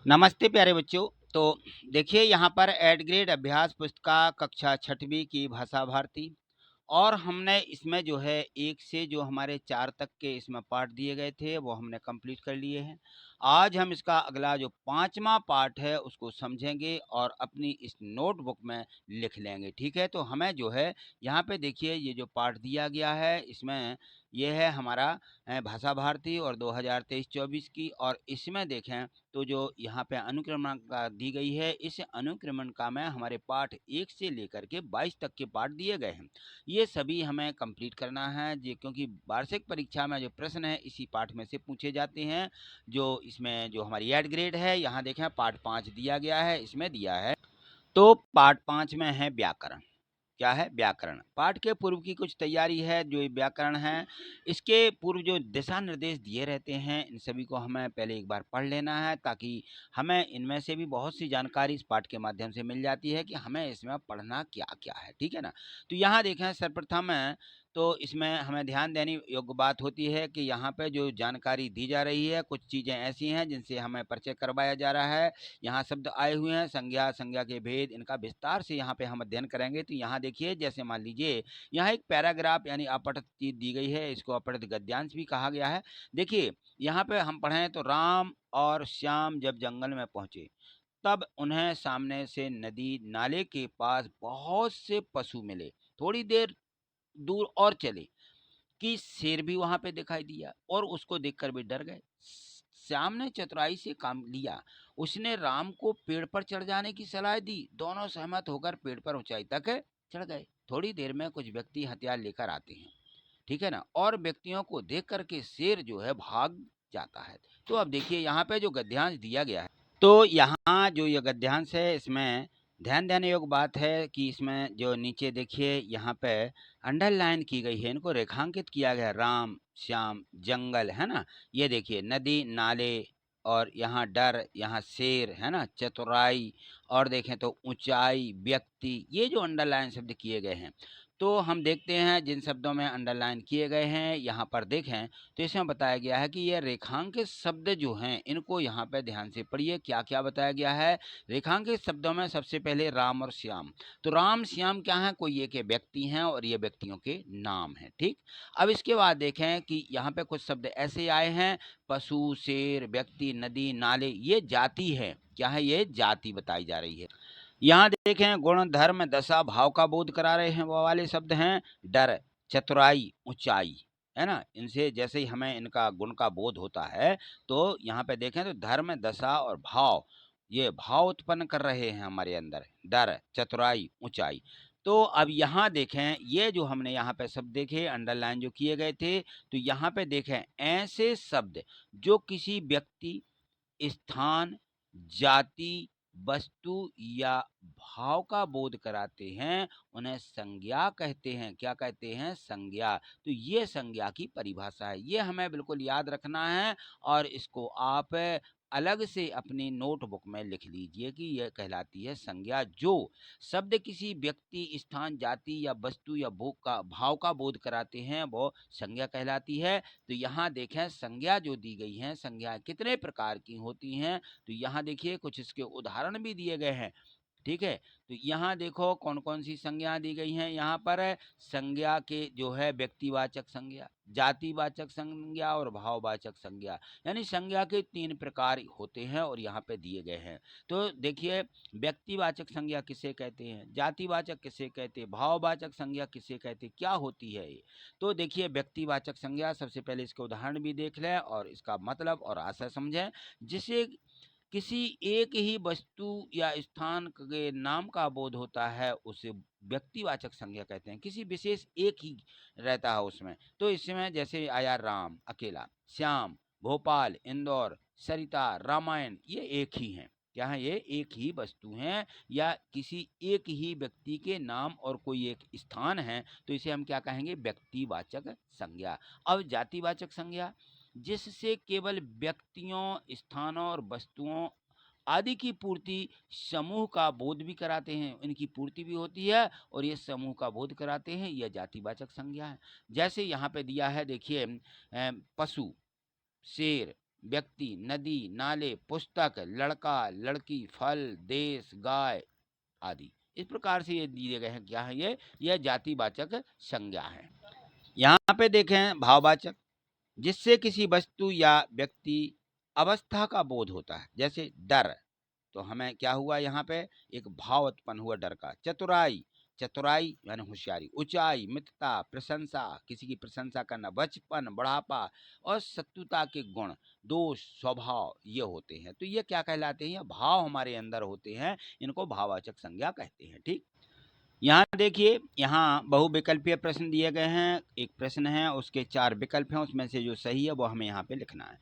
नमस्ते प्यारे बच्चों। तो देखिए यहाँ पर एड ग्रेड अभ्यास पुस्तिका कक्षा छठवीं की भाषा भारती और हमने इसमें जो है 1 से जो हमारे 4 तक के इसमें पाठ दिए गए थे वो हमने कंप्लीट कर लिए हैं। आज हम इसका अगला जो 5वां पाठ है उसको समझेंगे और अपनी इस नोटबुक में लिख लेंगे, ठीक है? तो हमें जो है यहाँ पे देखिए ये जो पाठ दिया गया है इसमें ये है हमारा भाषा भारती और 2023-24 की, और इसमें देखें तो जो यहाँ पे अनुक्रमणिका दी गई है इस अनुक्रमणिका में हमारे पाठ 1 से लेकर के 22 तक के पाठ दिए गए हैं। ये सभी हमें कंप्लीट करना है जी, क्योंकि वार्षिक परीक्षा में जो प्रश्न है इसी पाठ में से पूछे जाते हैं। जो इसमें जो हमारी एड ग्रेड है यहाँ देखें पाठ 5 दिया गया है, इसमें दिया है। तो पाठ 5 में है व्याकरण। क्या है? व्याकरण। पाठ के पूर्व की कुछ तैयारी है जो ये व्याकरण है। इसके पूर्व जो दिशा निर्देश दिए रहते हैं इन सभी को हमें पहले एक बार पढ़ लेना है, ताकि हमें इनमें से भी बहुत सी जानकारी इस पाठ के माध्यम से मिल जाती है कि हमें इसमें पढ़ना क्या-क्या है, ठीक है ना? तो यहाँ देखें सर्वप्रथम तो इसमें हमें ध्यान देने योग्य बात होती है कि यहाँ पे जो जानकारी दी जा रही है, कुछ चीज़ें ऐसी हैं जिनसे हमें परिचय करवाया जा रहा है। यहाँ शब्द आए हुए हैं, संज्ञा, संज्ञा के भेद, इनका विस्तार से यहाँ पे हम अध्ययन करेंगे। तो यहाँ देखिए जैसे मान लीजिए यहाँ एक पैराग्राफ यानी अपठित चीज़ दी गई है, इसको अपठित गद्यांश भी कहा गया है। देखिए यहाँ पे हम पढ़ें तो राम और श्याम जब जंगल में पहुँचे, तब उन्हें सामने से नदी नाले के पास बहुत से पशु मिले। थोड़ी देर दूर और चले कि शेर भी वहां पे दिखाई दिया और उसको देखकर भी डर गए। श्याम ने चतुराई से काम लिया। उसने राम को पेड़ पर चढ़ जाने की सलाह दी। दोनों सहमत होकर पेड़ पर ऊंचाई तक चढ़ गए। थोड़ी देर में कुछ व्यक्ति हथियार लेकर आते हैं, ठीक है ना, और व्यक्तियों को देख करके शेर जो है भाग जाता है। तो अब देखिए यहाँ पे जो गद्यांश दिया गया है, तो यहाँ जो ये गद्यांश है इसमें ध्यान देने योग्य बात है कि इसमें जो नीचे देखिए यहाँ पे अंडरलाइन की गई है, इनको रेखांकित किया गया है। राम, श्याम, जंगल, है ना? ये देखिए नदी, नाले, और यहाँ डर, यहाँ शेर, है ना? चतुराई, और देखें तो ऊंचाई, व्यक्ति, ये जो अंडरलाइन शब्द किए गए हैं। तो हम देखते हैं जिन शब्दों में अंडरलाइन किए गए हैं यहाँ पर देखें तो इसमें बताया गया है कि ये रेखांकित शब्द जो हैं इनको यहाँ पे ध्यान से पढ़िए। क्या क्या बताया गया है? रेखांकित शब्दों में सबसे पहले राम और श्याम। तो राम श्याम क्या है? कोई एक व्यक्ति हैं और ये व्यक्तियों के नाम हैं, ठीक। अब इसके बाद देखें कि यहाँ पे कुछ शब्द ऐसे आए हैं, पशु, शेर, व्यक्ति, नदी, नाले, ये जाति है। क्या है? ये जाति बताई जा रही है। यहाँ देखें गुण, धर्म, दशा, भाव का बोध करा रहे हैं, वो वाले शब्द हैं डर, चतुराई, ऊंचाई, है ना? इनसे जैसे ही हमें इनका गुण का बोध होता है तो यहाँ पे देखें तो धर्म, दशा और भाव, ये भाव उत्पन्न कर रहे हैं हमारे अंदर, डर, चतुराई, ऊंचाई। तो अब यहाँ देखें ये जो हमने यहाँ पे शब्द देखे अंडरलाइन जो किए गए थे, तो यहाँ पे देखें ऐसे शब्द जो किसी व्यक्ति, स्थान, जाति, वस्तु या भाव का बोध कराते हैं उन्हें संज्ञा कहते हैं। क्या कहते हैं? संज्ञा। तो ये संज्ञा की परिभाषा है, ये हमें बिल्कुल याद रखना है और इसको आप अलग से अपनी नोटबुक में लिख लीजिए कि यह कहलाती है संज्ञा। जो शब्द किसी व्यक्ति, स्थान, जाति या वस्तु या भोग का भाव का बोध कराते हैं वो संज्ञा कहलाती है। तो यहाँ देखें संज्ञा जो दी गई हैं, संज्ञा कितने प्रकार की होती हैं, तो यहाँ देखिए कुछ इसके उदाहरण भी दिए गए हैं, ठीक है। तो यहाँ देखो कौन कौन सी संज्ञा दी गई हैं। यहाँ पर संज्ञा के जो है व्यक्तिवाचक संज्ञा, जातिवाचक संज्ञा और भाववाचक संज्ञा, यानी संज्ञा के 3 प्रकार होते हैं और यहाँ पे दिए गए हैं। तो देखिए व्यक्तिवाचक संज्ञा किसे कहते हैं, जातिवाचक किसे कहते हैं, भाववाचक संज्ञा किसे कहते हैं, क्या होती है ये। तो देखिए व्यक्तिवाचक संज्ञा, सबसे पहले इसके उदाहरण भी देख लें और इसका मतलब और आशय समझें। जिसे किसी एक ही वस्तु या स्थान के नाम का बोध होता है उसे व्यक्तिवाचक संज्ञा कहते हैं। किसी विशेष एक ही रहता है उसमें। तो इसमें जैसे आया राम अकेला, श्याम, भोपाल, इंदौर, सरिता, रामायण, ये एक ही हैं। क्या है? ये एक ही वस्तु हैं या किसी एक ही व्यक्ति के नाम और कोई एक स्थान है, तो इसे हम क्या कहेंगे? व्यक्तिवाचक संज्ञा। अब जातिवाचक संज्ञा, जिससे केवल व्यक्तियों, स्थानों और वस्तुओं आदि की पूर्ति, समूह का बोध भी कराते हैं, इनकी पूर्ति भी होती है और ये समूह का बोध कराते हैं, यह जातिवाचक संज्ञा है। जैसे यहाँ पे दिया है देखिए पशु, शेर, व्यक्ति, नदी, नाले, पुस्तक, लड़का, लड़की, फल, देश, गाय आदि। इस प्रकार से ये दिए गए हैं। क्या है ये? यह जातिवाचक संज्ञा है। यहाँ पे देखें भाववाचक, जिससे किसी वस्तु या व्यक्ति अवस्था का बोध होता है, जैसे डर, तो हमें क्या हुआ यहाँ पे? एक भाव उत्पन्न हुआ डर का। चतुराई, चतुराई यानी होशियारी। ऊंचाई, मित्रता, प्रशंसा, किसी की प्रशंसा करना। बचपन, बुढ़ापा और शत्रुता के गुण, दोष, स्वभाव ये होते हैं। तो ये क्या कहलाते हैं? ये भाव हमारे अंदर होते हैं, इनको भाववाचक संज्ञा कहते हैं। ठीक, यहाँ देखिए, यहाँ बहुविकल्पीय प्रश्न दिए गए हैं। एक प्रश्न है, उसके 4 विकल्प हैं, उसमें से जो सही है वो हमें यहाँ पे लिखना है।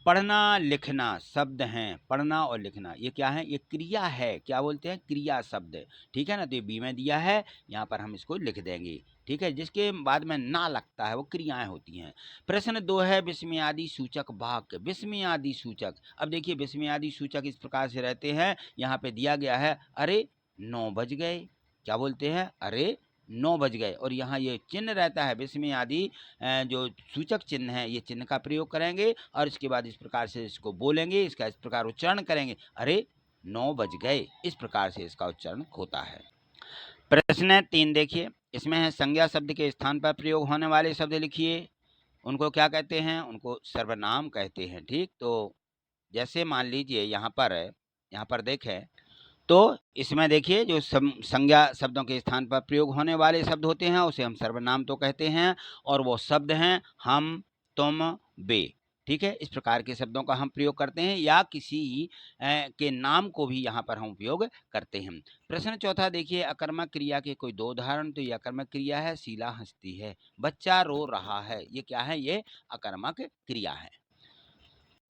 पढ़ना लिखना शब्द हैं। पढ़ना और लिखना ये क्या है? ये क्रिया है। क्या बोलते हैं? क्रिया शब्द। ठीक है ना? तो ये बी में दिया है, यहाँ पर हम इसको लिख देंगे। ठीक है, जिसके बाद में ना लगता है वो क्रियाएं होती हैं। प्रश्न 2 है, विस्मयादि सूचक वाक्य। विस्मयादि सूचक, अब देखिए विस्मयादि सूचक इस प्रकार से रहते हैं। यहाँ पे दिया गया है, अरे 9 बज गए। क्या बोलते हैं? अरे 9 बज गए। और यहाँ ये चिन्ह रहता है, विस्मयादि जो सूचक चिन्ह है, ये चिन्ह का प्रयोग करेंगे और इसके बाद इस प्रकार से इसको बोलेंगे, इसका इस प्रकार उच्चारण करेंगे, अरे 9 बज गए। इस प्रकार से इसका उच्चारण होता है। प्रश्न 3 देखिए, इसमें है संज्ञा शब्द के स्थान पर प्रयोग होने वाले शब्द लिखिए। उनको क्या कहते हैं? उनको सर्वनाम कहते हैं। ठीक, तो जैसे मान लीजिए यहाँ पर देखें, तो इसमें देखिए जो संज्ञा शब्दों के स्थान पर प्रयोग होने वाले शब्द होते हैं उसे हम सर्वनाम तो कहते हैं, और वो शब्द हैं हम, तुम, वे। ठीक है, इस प्रकार के शब्दों का हम प्रयोग करते हैं, या किसी के नाम को भी यहाँ पर हम उपयोग करते हैं। प्रश्न 4 देखिए, अकर्मक क्रिया के कोई 2 उदाहरण। तो ये अकर्मक क्रिया है, शीला हंसती है, बच्चा रो रहा है। ये क्या है? ये अकर्मक क्रिया है।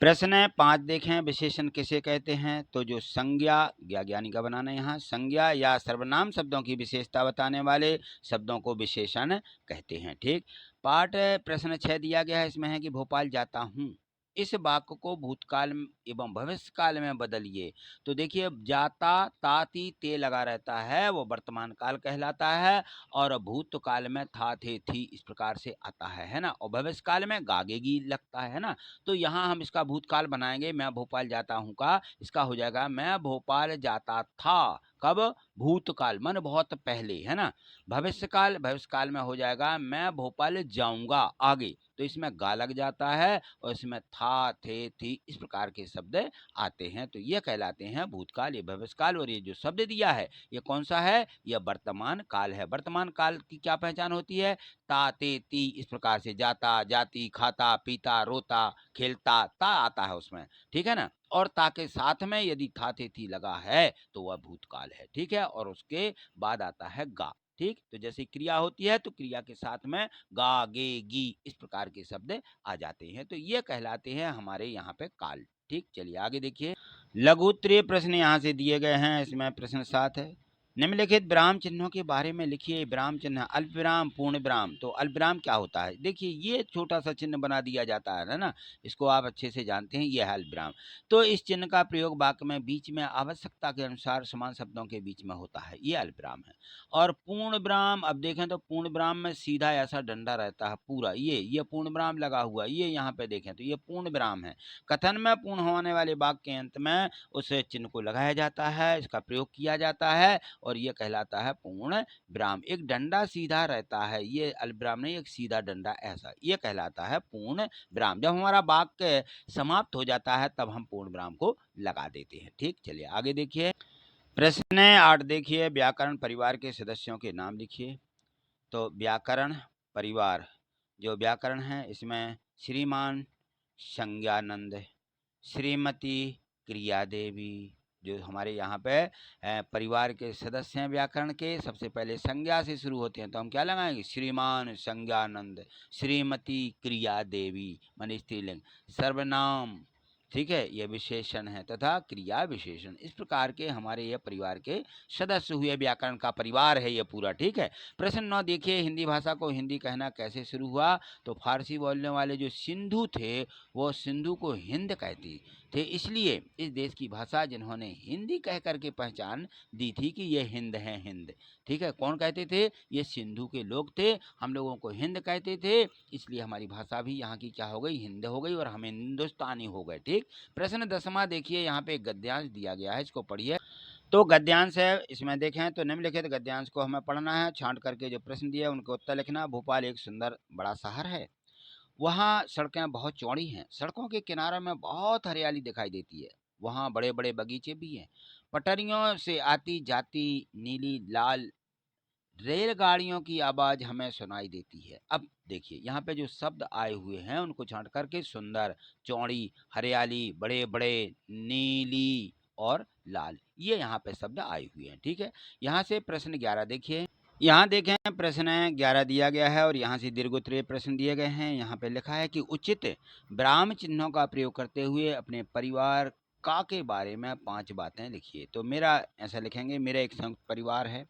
प्रश्न 5 देखें, विशेषण किसे कहते हैं? तो जो संज्ञा, ज्ञानी का बनाना, यहाँ संज्ञा या सर्वनाम शब्दों की विशेषता बताने वाले शब्दों को विशेषण कहते हैं। ठीक, पाठ प्रश्न 6 दिया गया है, इसमें है कि भोपाल जाता हूँ। इस वाक्य को भूतकाल एवं भविष्य काल में बदलिए। तो देखिए, जाता ताती ते लगा रहता है, वो वर्तमान काल कहलाता है, और भूतकाल में था थे थी इस प्रकार से आता है ना, और भविष्य काल में गागेगी लगता है ना। तो यहाँ हम इसका भूतकाल बनाएंगे, मैं भोपाल जाता हूँ का, इसका हो जाएगा मैं भोपाल जाता था। कब? भूतकाल मन बहुत पहले, है ना। भविष्य काल में हो जाएगा मैं भोपाल जाऊंगा आगे। तो इसमें गा लग जाता है और इसमें था थे थी इस प्रकार के शब्द आते हैं। तो ये कहलाते हैं भूतकाल, ये भविष्य काल, और ये जो शब्द दिया है ये कौन सा है? यह वर्तमान काल है। वर्तमान काल की क्या पहचान होती है? ता ते ती इस प्रकार से, जाता जाती, खाता पीता, रोता खेलता, ता आता है उसमें। ठीक है ना, और ता के साथ में यदि था थे थी लगा है तो वह भूतकाल है। ठीक है, और उसके बाद आता है गा। ठीक, तो जैसे क्रिया होती है तो क्रिया के साथ में गा गे गी इस प्रकार के शब्द आ जाते हैं। तो ये कहलाते हैं हमारे यहाँ पे काल। ठीक, चलिए आगे देखिए, लघु उत्तरीय प्रश्न यहाँ से दिए गए हैं। इसमें प्रश्न 7 है, निम्नलिखित विराम चिन्हों के बारे में लिखिए। विराम चिन्ह, अल्प विराम, पूर्ण विराम। तो अल्प विराम क्या होता है? देखिए, ये छोटा सा चिन्ह बना दिया जाता है ना, इसको आप अच्छे से जानते हैं, यह है अल्प विराम। तो इस चिन्ह का प्रयोग वाक्य में बीच में आवश्यकता के अनुसार समान शब्दों के बीच में होता है, ये अल्प विराम है। और पूर्ण विराम, अब देखें तो पूर्ण विराम में सीधा ऐसा डंडा रहता है पूरा, ये पूर्ण विराम लगा हुआ, ये यहाँ पे देखें तो ये पूर्ण विराम है। कथन में पूर्ण होने वाले वाक्य के अंत में उस चिन्ह को लगाया जाता है, इसका प्रयोग किया जाता है, और ये कहलाता है पूर्ण विराम। एक डंडा सीधा रहता है, ये अल्प विराम नहीं, एक सीधा डंडा ऐसा, ये कहलाता है पूर्ण विराम। जब हमारा वाक्य समाप्त हो जाता है तब हम पूर्ण विराम को लगा देते हैं। ठीक, चलिए आगे देखिए, प्रश्न 8 देखिए, व्याकरण परिवार के सदस्यों के नाम लिखिए। तो व्याकरण परिवार, जो व्याकरण है इसमें श्रीमान संज्ञानंद, श्रीमती क्रिया देवी, जो हमारे यहाँ पे परिवार के सदस्य हैं व्याकरण के, सबसे पहले संज्ञा से शुरू होते हैं, तो हम क्या लगाएंगे? श्रीमान संज्ञानंद, श्रीमती क्रिया देवी माने स्त्रीलिंग, सर्वनाम, ठीक है, यह विशेषण है, तथा क्रिया विशेषण। इस प्रकार के हमारे यह परिवार के सदस्य हुए, व्याकरण का परिवार है ये पूरा। ठीक है, प्रश्न 9 देखिए, हिंदी भाषा को हिंदी कहना कैसे शुरू हुआ? तो फारसी बोलने वाले जो सिंधु थे वो सिंधु को हिंद कहती, थे। इसलिए इस देश की भाषा जिन्होंने हिंदी कह कर के पहचान दी थी कि ये हिंद है, हिंद। ठीक है, कौन कहते थे? ये सिंधु के लोग थे, हम लोगों को हिंद कहते थे, इसलिए हमारी भाषा भी यहाँ की क्या हो गई? हिंद हो गई और हम हिंदुस्तानी हो गए। ठीक। प्रश्न 10वां देखिए, यहाँ पे एक गद्यांश दिया गया है, इसको पढ़िए। तो गद्यांश है, इसमें देखें तो निम्नलिखित गद्यांश को हमें पढ़ना है, छांट करके जो प्रश्न दिए उनके उत्तर लिखना। भोपाल एक सुंदर बड़ा शहर है, वहाँ सड़कें बहुत चौड़ी हैं, सड़कों के किनारे में बहुत हरियाली दिखाई देती है, वहाँ बड़े बड़े बगीचे भी हैं, पटरियों से आती जाती नीली लाल रेलगाड़ियों की आवाज़ हमें सुनाई देती है। अब देखिए यहाँ पे जो शब्द आए हुए हैं उनको छांट करके सुंदर, चौड़ी, हरियाली, बड़े बड़े, नीली और लाल, ये यहाँ पे शब्द आए हुए हैं। ठीक है, यहाँ से प्रश्न 11 देखिए। यहाँ देखें प्रश्न 11 दिया गया है और यहाँ से दीर्घोत्तरीय प्रश्न दिए गए हैं। यहाँ पे लिखा है कि उचित विराम चिन्हों का प्रयोग करते हुए अपने परिवार का के बारे में 5 बातें लिखिए। तो मेरा ऐसा लिखेंगे, मेरा एक संयुक्त परिवार है।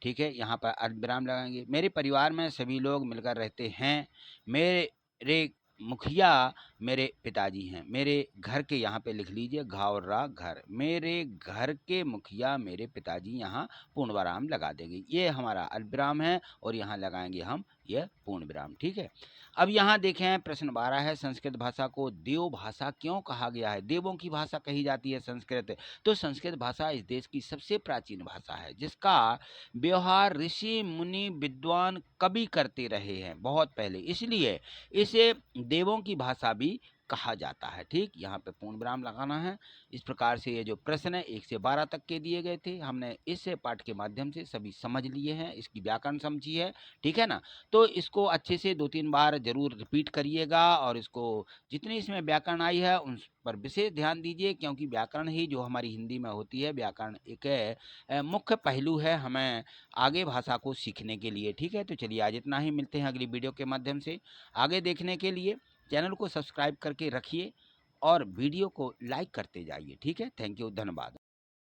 ठीक है, यहाँ पर अर्धविराम लगाएंगे। मेरे परिवार में सभी लोग मिलकर रहते हैं। मेरे मुखिया मेरे पिताजी हैं। मेरे घर के यहाँ पे लिख लीजिए घा और रा, घर। मेरे घर के मुखिया मेरे पिताजी, यहाँ पूर्ण विराम लगा देंगे। ये हमारा अल्पविराम है और यहाँ लगाएंगे हम यह पूर्ण विराम। ठीक है, अब यहाँ देखें प्रश्न 12 है, संस्कृत भाषा को देव भाषा क्यों कहा गया है? देवों की भाषा कही जाती है संस्कृत। तो संस्कृत भाषा इस देश की सबसे प्राचीन भाषा है, जिसका व्यवहार ऋषि मुनि विद्वान कवि करते रहे हैं बहुत पहले, इसलिए इसे देवों की भाषा भी कहा जाता है। ठीक, यहाँ पे पूर्ण विराम लगाना है। इस प्रकार से ये जो प्रश्न है 1 से 12 तक के दिए गए थे, हमने इस पाठ के माध्यम से सभी समझ लिए हैं, इसकी व्याकरण समझी है। ठीक है ना, तो इसको अच्छे से 2-3 बार जरूर रिपीट करिएगा और इसको जितनी इसमें व्याकरण आई है उन पर विशेष ध्यान दीजिए, क्योंकि व्याकरण ही जो हमारी हिंदी में होती है, व्याकरण एक मुख्य पहलू है हमें आगे भाषा को सीखने के लिए। ठीक है, तो चलिए आज इतना ही, मिलते हैं अगली वीडियो के माध्यम से। आगे देखने के लिए चैनल को सब्सक्राइब करके रखिए और वीडियो को लाइक करते जाइए। ठीक है, थैंक यू, धन्यवाद।